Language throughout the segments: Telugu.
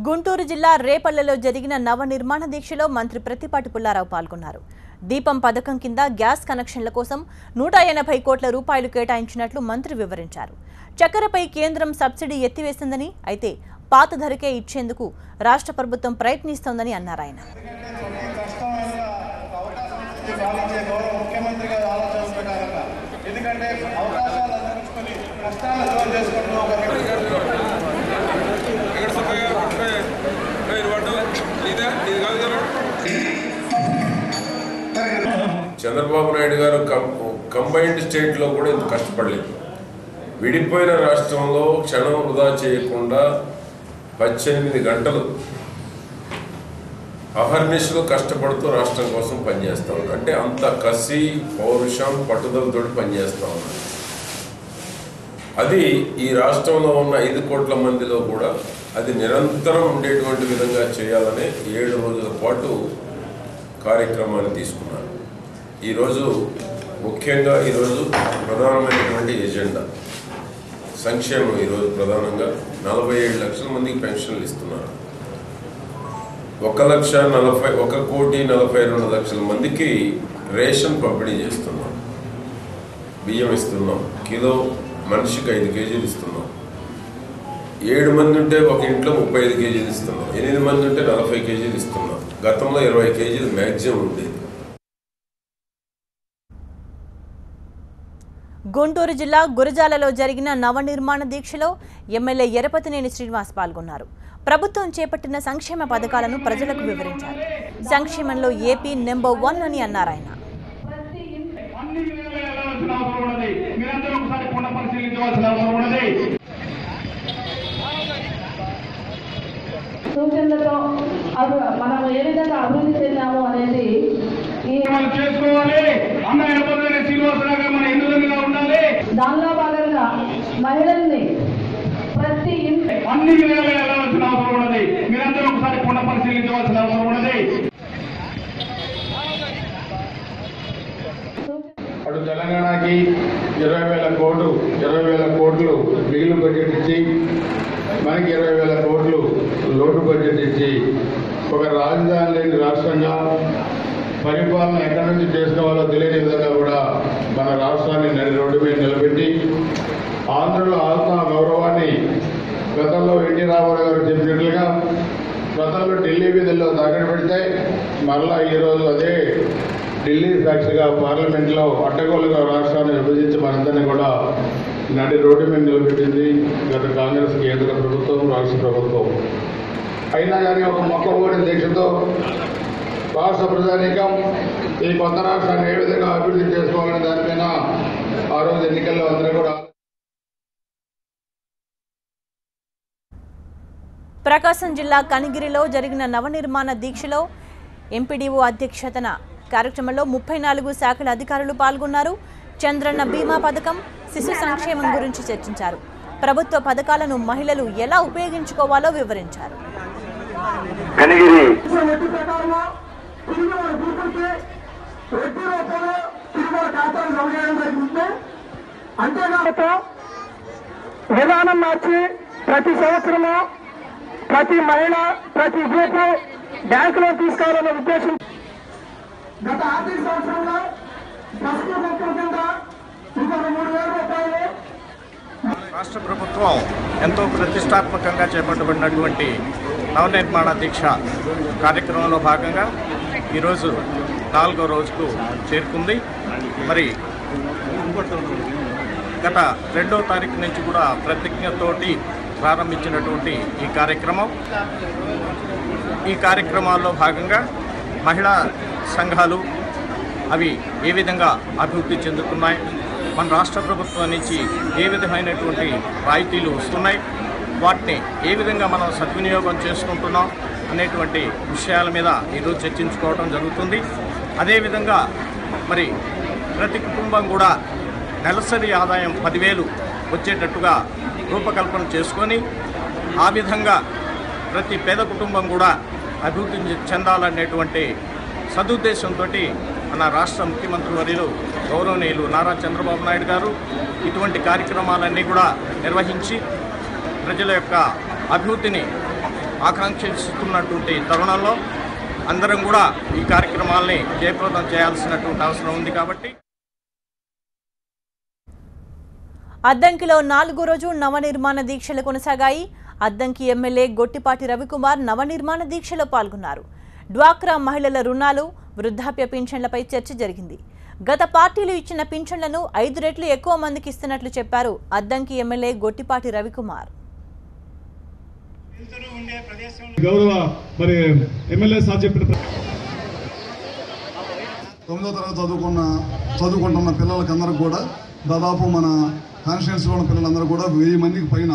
గుంటూరు జిల్లా రేపల్లెలో జరిగిన నవనిర్మాణ దీక్షలో మంత్రి ప్రతిపాటి పుల్లారావు పాల్గొన్నారు. దీపం పథకం కింద గ్యాస్ కనెక్షన్ల కోసం 180 కోట్ల రూపాయలు కేటాయించినట్లు మంత్రి వివరించారు. చక్కెరపై కేంద్రం సబ్సిడీ ఎత్తివేసిందని, అయితే పాత ధరకే ఇచ్చేందుకు రాష్ట్ర ప్రభుత్వం ప్రయత్నిస్తోందని అన్నారు ఆయన. చంద్రబాబు నాయుడు గారు కంబైన్డ్ స్టేట్లో కూడా ఇంత కష్టపడలేదు. విడిపోయిన రాష్ట్రంలో క్షణం వృధా చేయకుండా 18 గంటలు అహర్నిశలు కష్టపడుతూ రాష్ట్రం కోసం పనిచేస్తా ఉన్నారు. అంటే అంత కసి, పౌరుషం, పట్టుదలతో పనిచేస్తా ఉన్నారు. అది ఈ రాష్ట్రంలో ఉన్న 5 కోట్ల మందిలో కూడా అది నిరంతరం ఉండేటువంటి విధంగా చేయాలనే 7 రోజుల పాటు కార్యక్రమాన్ని తీసుకున్నారు. ఈరోజు ముఖ్యంగా ప్రధానమైనటువంటి ఎజెండా సంక్షేమం. ఈరోజు ప్రధానంగా 47 లక్షల మందికి పెన్షన్లు ఇస్తున్నారు. 1,42 లక్షల మందికి రేషన్ పంపిణీ చేస్తున్నాం. బియ్యం ఇస్తున్నాం. కిలో మనిషికి 5 కేజీలు ఇస్తున్నాం. 7 మంది ఉంటే ఒక ఇంట్లో 35 కేజీలు ఇస్తున్నాం. 8 మంది ఉంటే 40 కేజీలు ఇస్తున్నాం. గతంలో 20 కేజీలు మ్యాక్సిమం ఉండేది. గుంటూరు జిల్లా గురజాలలో జరిగిన నవనిర్మాణ దీక్షలో ఎమ్మెల్యే ఎరపతినేని శ్రీనివాస్ పాల్గొన్నారు. ప్రభుత్వం చేపట్టిన సంక్షేమ పథకాలను ప్రజలకు వివరించారు. సంక్షేమంలో ఏపీ నెంబర్ 1 అని అన్నారు ఆయన. సూచనలతో మనం ఏ విధంగా అభివృద్ధి చెందాము అనేది చేసుకోవాలి. దానిలో భాగంగా మహిళల్ని ప్రతి అన్ని విధాలుగా వెళ్ళవలసిన అవసరం ఉన్నది. మీరందరూ ఒకసారి పునః పరిశీలించవలసిన అవసరం ఉన్నది. అటు తెలంగాణకి 20,000 కోట్లు మిగిలిన బడ్జెట్ ఇచ్చి, మనకి 20,000 కోట్లు లోటు బడ్జెట్ ఇచ్చి, ఒక రాజధాని లేని రాష్ట్రంగా పరిపాలన ఎక్కడి నుంచి చేసుకోవాలో తెలియని విధంగా కూడా మన రాష్ట్రాన్ని రోడ్డు మీద నిలబెట్టి ఆంధ్రుల ఆత్మ గౌరవాన్ని గతంలో ఎన్టీ రామారావు గారు చెప్పినట్లుగా గతంలో ఢిల్లీ వీధుల్లో తాకట్టు పెడితే మరలా ఈరోజు అదే ఢిల్లీ సాక్షిగా పార్లమెంట్లో అడ్డగోలుగా రాష్ట్రాన్ని విభజించి మనందరినీ కూడా నడి రోడ్డు మీద నిలబెట్టింది గత కాంగ్రెస్ కేంద్ర ప్రభుత్వం, రాష్ట్ర ప్రభుత్వం. అయినా కానీ ఒక మొక్కబోని దీక్షతో రాష్ట్ర ప్రజానీకం ఈ కొత్త రాష్ట్రాన్ని ఏ విధంగా అభివృద్ధి చేసుకోవాలనే దానిపైన ఆ రోజు ఎన్నికల్లో అందరూ కూడా. ప్రకాశం జిల్లా కనిగిరిలో జరిగిన నవనిర్మాణ దీక్షలో ఎంపీడీఓ అధ్యక్షతన కార్యక్రమంలో 34 శాఖల అధికారులు పాల్గొన్నారు. చంద్రన్న బీమా పథకం, శిశు సంక్షేమం గురించి చర్చించారు. ప్రభుత్వ పథకాలను మహిళలు ఎలా ఉపయోగించుకోవాలో వివరించారు. విధానం మార్చి ప్రతి సంవత్సరము ప్రతి మహిళ, ప్రతి గ్రూపు బ్యాంకులో తీసుకోవాలనే ఉద్దేశం. గత ఆర్థిక సంవత్సరంలో రాష్ట్ర ప్రభుత్వం ఎంతో ప్రతిష్టాత్మకంగా చేపట్టబడినటువంటి నవనిర్మాణ దీక్ష కార్యక్రమంలో భాగంగా ఈరోజు 4వ రోజుకు చేరుకుంది. మరి గత 2వ తారీఖు నుంచి కూడా ప్రతిజ్ఞతోటి ప్రారంభించినటువంటి ఈ కార్యక్రమాల్లో భాగంగా మహిళా సంఘాలు అవి ఏ విధంగా అభివృద్ధి చెందుతున్నాయి, మన రాష్ట్ర ప్రభుత్వం నుంచి ఏ విధమైనటువంటి రాయితీలు వస్తున్నాయి, వాటిని ఏ విధంగా మనం సద్వినియోగం చేసుకుంటున్నాం అనేటువంటి విషయాల మీద ఈరోజు చర్చించుకోవడం జరుగుతుంది. అదేవిధంగా మరి ప్రతి కుటుంబం కూడా నెలసరి ఆదాయం 10,000 వచ్చేటట్టుగా రూపకల్పన చేసుకొని ఆ విధంగా ప్రతి పేద కుటుంబం కూడా అభివృద్ధి చెందాలనేటువంటి సదుద్దేశంతో మన రాష్ట్ర ముఖ్యమంత్రి వర్యులు గౌరవనీయులు నారా చంద్రబాబు నాయుడు గారు ఇటువంటి కార్యక్రమాలన్నీ కూడా నిర్వహించి ప్రజల యొక్క అభివృద్ధిని ఆకాంక్షిస్తున్నటువంటి తరుణంలో అందరం కూడా ఈ కార్యక్రమాల్ని జయప్రదం చేయాల్సినటువంటి అవసరం ఉంది. కాబట్టి అద్దంకిలో 4వ రోజు నవనిర్మాణ దీక్షలు కొనసాగాయి. అద్దంకి ఎమ్మెల్యే గొట్టిపాటి రవికుమార్ నవనిర్మాణ దీక్షలో పాల్గొన్నారు. డ్వాక్రా మహిళల రుణాలు, వృద్ధాప్య పింఛన్లపై చర్చ జరిగింది. గత పార్టీలు ఇచ్చిన పింఛన్లను 5 రెట్లు ఎక్కువ మందికి ఇస్తున్నట్లు చెప్పారు అద్దంకి ఎమ్మెల్యే గొట్టిపాటి రవికుమార్. గౌరవ మరి ఎమ్మెల్యే సార్ చెప్పిన 9వ తరగతి చదువుకుంటున్న పిల్లలకందరూ కూడా దాదాపు మన కాన్స్టిట్యున్సీలో ఉన్న పిల్లలందరూ కూడా 1000 మందికి పైన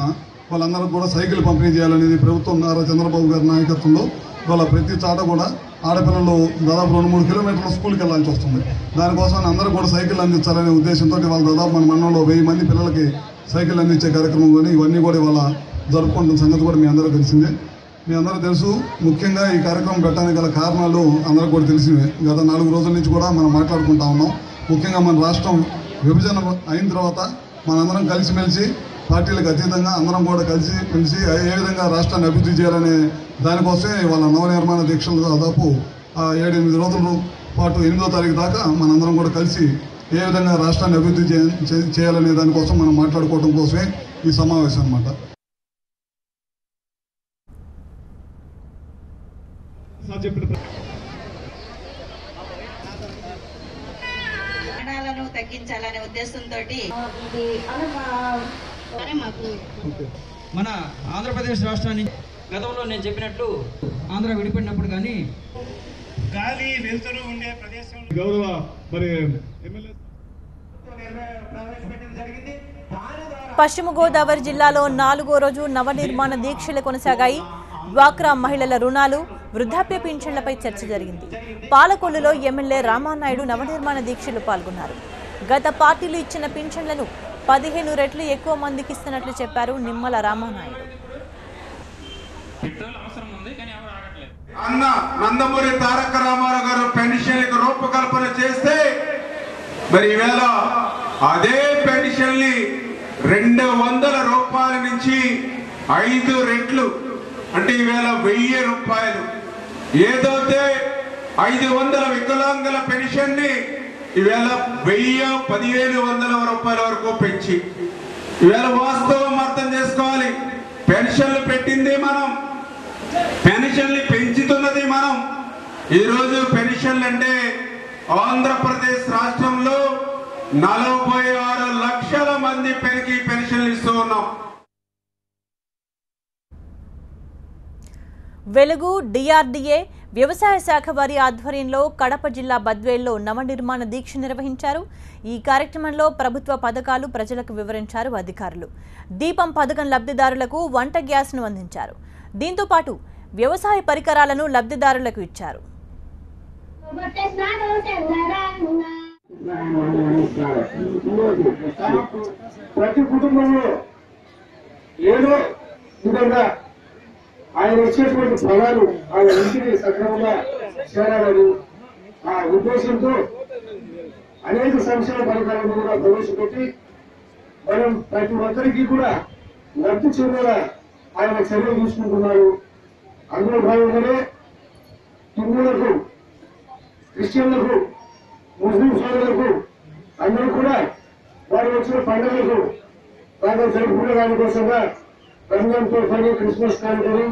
వాళ్ళందరూ కూడా సైకిల్ పంపిణీ చేయాలనేది ప్రభుత్వం నారా చంద్రబాబు గారి నాయకత్వంలో వాళ్ళ ప్రతి చాట కూడా ఆడపిల్లలు దాదాపు 2-3 కిలోమీటర్ల స్కూల్కి వెళ్ళాల్సి వస్తుంది. దానికోసం అందరూ కూడా సైకిల్ అందించాలనే ఉద్దేశంతో వాళ్ళు దాదాపు మన మండలంలో 1000 మంది పిల్లలకి సైకిల్ అందించే కార్యక్రమం కానీ ఇవన్నీ కూడా ఇవాళ జరుపుకుంటున్న సంగతి కూడా మీ అందరూ తెలిసిందే. మీ అందరూ తెలుసు. ముఖ్యంగా ఈ కార్యక్రమం పెట్టడానికి గల కారణాలు అందరూ కూడా తెలిసినవే. గత 4 రోజుల నుంచి కూడా మనం మాట్లాడుకుంటా ఉన్నాం. ముఖ్యంగా మన రాష్ట్రం విభజన అయిన తర్వాత మనందరం కలిసిమెలిసి పార్టీలకు అతీతంగా అందరం కూడా కలిసి ఏ విధంగా రాష్ట్రాన్ని అభివృద్ధి చేయాలనే దానికోసమే వాళ్ళ నవనిర్మాణ దీక్షలు దాదాపు 7-8 రోజుల పాటు 8వ తారీఖు దాకా మనందరం కూడా కలిసి ఏ విధంగా రాష్ట్రాన్ని అభివృద్ధి చేయాలనే దానికోసం మనం మాట్లాడుకోవడం కోసమే ఈ సమావేశం అన్నమాట. ప్రాణాలను తగ్గించాలనే ఉద్దేశంతో మన ఆంధ్రప్రదేశ్ రాష్ట్రాన్ని గతంలో నేను చెప్పినట్లు ఆంధ్ర విడిపడినప్పుడు కానీ గాలి వెలుతురు ఉండే ప్రదేశం గౌరవ మరి ఎమ్మెల్యే పశ్చిమ గోదావరి జిల్లాలో 4వ రోజు నవనిర్మాణ దీక్షలు కొనసాగాయి. డ్వాక్రా మహిళల రుణాలు, వృద్ధాప్య పింఛన్లపై చర్చ జరిగింది. పాలకొల్లులో ఎమ్మెల్యే రామానాయుడు నవనిర్మాణ దీక్షలు పాల్గొన్నారు. గత పార్టీలు ఇచ్చిన పింఛన్లను 15 రెట్లు ఎక్కువ మందికి ఇస్తున్నట్లు చెప్పారు నిమ్మల రామానాయుడు. అన్న నందమూరి తారక రామారావు గారు పెన్షన్లకు రూపకల్పన చేస్తే మరి ఈవేళ అదే పెన్షన్ని 200 రూపాయల నుంచి 5 రెట్లు అంటే ఈవేళ 1000 రూపాయలు. ఏదైతే 500 వికలాంగుల పెన్షన్ని ఈవేళ 1500 రూపాయల వరకు పెంచి ఈవేళ వాస్తవం అర్థం చేసుకోవాలి. పెన్షన్లు పెట్టింది మనం, పెన్షన్లు పెంచుతున్నది మనం. ఈరోజు పెన్షన్లు అంటే ఆంధ్రప్రదేశ్ రాష్ట్రంలో 46 లక్షల మంది పెన్షన్లు ఇస్తూ ఉన్నాం. వెలుగు డిఆర్డీఏ వ్యవసాయ శాఖ వారి ఆధ్వర్యంలో కడప జిల్లా బద్వేల్లో నవనిర్మాణ దీక్ష నిర్వహించారు. ఈ కార్యక్రమంలో ప్రభుత్వ పథకాలు ప్రజలకు వివరించారు అధికారులు. దీపం పథకం లబ్ధిదారులకు వంట గ్యాస్ను అందించారు. దీంతో పాటు వ్యవసాయ పరికరాలను లబ్ధిదారులకు ఇచ్చారు. ప్రతి కుటుంబంలో ఏదో విధంగా ఆయన ఇచ్చేటువంటి ఫలాలు ఆయన ఇంటిని సక్రమంగా చేరాలని ఆ ఉద్దేశంతో అనేక సంక్షేమ పథకాలను కూడా ప్రవేశపెట్టి మనం ప్రతి ఒక్కరికి కూడా లబ్ధి చెందేలా ఆయన చర్యలు తీసుకుంటున్నారు. అందులో భాగంగానే హిందువులకు, క్రిస్టియన్లకు, ముస్లిం సోదరులకు అందరూ కూడా వారు వచ్చిన పండుగలకు బాగా జరుపుకునే దానికోసంగా రంజాన్ తోఫాని, క్రిస్మస్ కానుకలు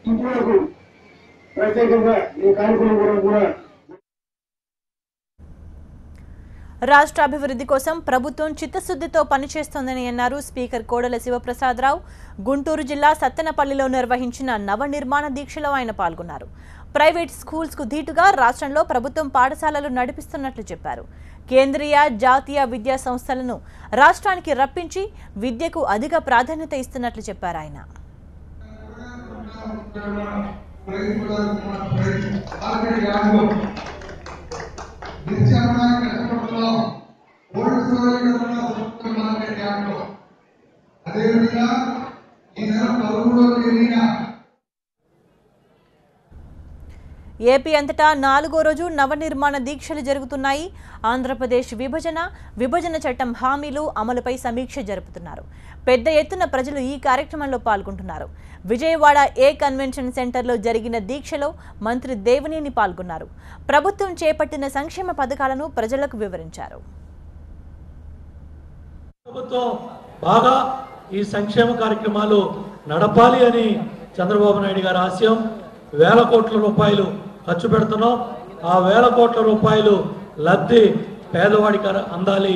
హిందువులకు ప్రత్యేకంగా ఈ కార్యక్రమం కూడా రాష్ట్ర అభివృద్ధి కోసం ప్రభుత్వం చిత్తశుద్ధితో పనిచేస్తోందని అన్నారు స్పీకర్ కోడెల శివప్రసాదరావు. గుంటూరు జిల్లా సత్తెనపల్లిలో నిర్వహించిన నవనిర్మాణ దీక్షలో ఆయన పాల్గొన్నారు. ప్రైవేట్ స్కూల్స్కు ధీటుగా రాష్ట్రంలో ప్రభుత్వం పాఠశాలలు నడిపిస్తున్నట్లు చెప్పారు. కేంద్రీయ, జాతీయ విద్యా సంస్థలను రాష్ట్రానికి రప్పించి విద్యకు అధిక ప్రాధాన్యత ఇస్తున్నట్లు చెప్పారు ఆయన. ఏపీ అంతటా 4వ రోజు నవనిర్మాణ దీక్షలు జరుగుతున్నాయి. ఆంధ్రప్రదేశ్ విభజన చట్టం హామీలు అమలుపై సమీక్ష జరుపుతున్నారు. పెద్ద ఎత్తున ప్రజలు ఈ కార్యక్రమంలో పాల్గొంటున్నారు. విజయవాడ ఏ కన్వెన్షన్ సెంటర్లో జరిగిన దీక్షలో మంత్రి దేవినేని పాల్గొన్నారు. ప్రభుత్వం చేపట్టిన సంక్షేమ పథకాలను ప్రజలకు వివరించారు. ప్రభుత్వం బాగా ఈ సంక్షేమ కార్యక్రమాలు నడపాలి అని చంద్రబాబు నాయుడు గారి ఆశయం. వేల కోట్ల రూపాయలు ఖర్చు పెడుతున్నాం. ఆ వేల కోట్ల రూపాయలు లబ్ధి పేదవాడికి అందాలి,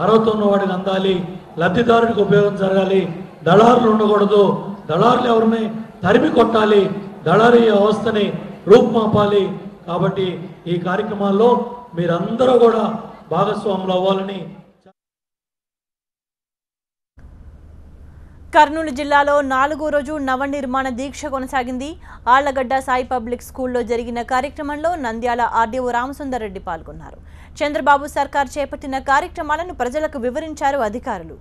అర్హత ఉన్నవాడికి అందాలి, లబ్ధిదారుడికి ఉపయోగం జరగాలి. దళారులు ఉండకూడదు. దళారులు ఎవరిని తరిమి కొట్టాలి, దళారీ వ్యవస్థని రూపుమాపాలి. కాబట్టి ఈ కార్యక్రమాల్లో మీరందరూ కూడా భాగస్వాములు అవ్వాలని. కర్నూలు జిల్లాలో 4వ రోజు నవనిర్మాణ దీక్ష కొనసాగింది. ఆళ్లగడ్డ సాయి పబ్లిక్ స్కూల్లో జరిగిన కార్యక్రమంలో నంద్యాల ఆర్డీఓ రామసుందర్ రెడ్డి పాల్గొన్నారు. చంద్రబాబు సర్కార్ చేపట్టిన కార్యక్రమాలను ప్రజలకు వివరించారు అధికారులు.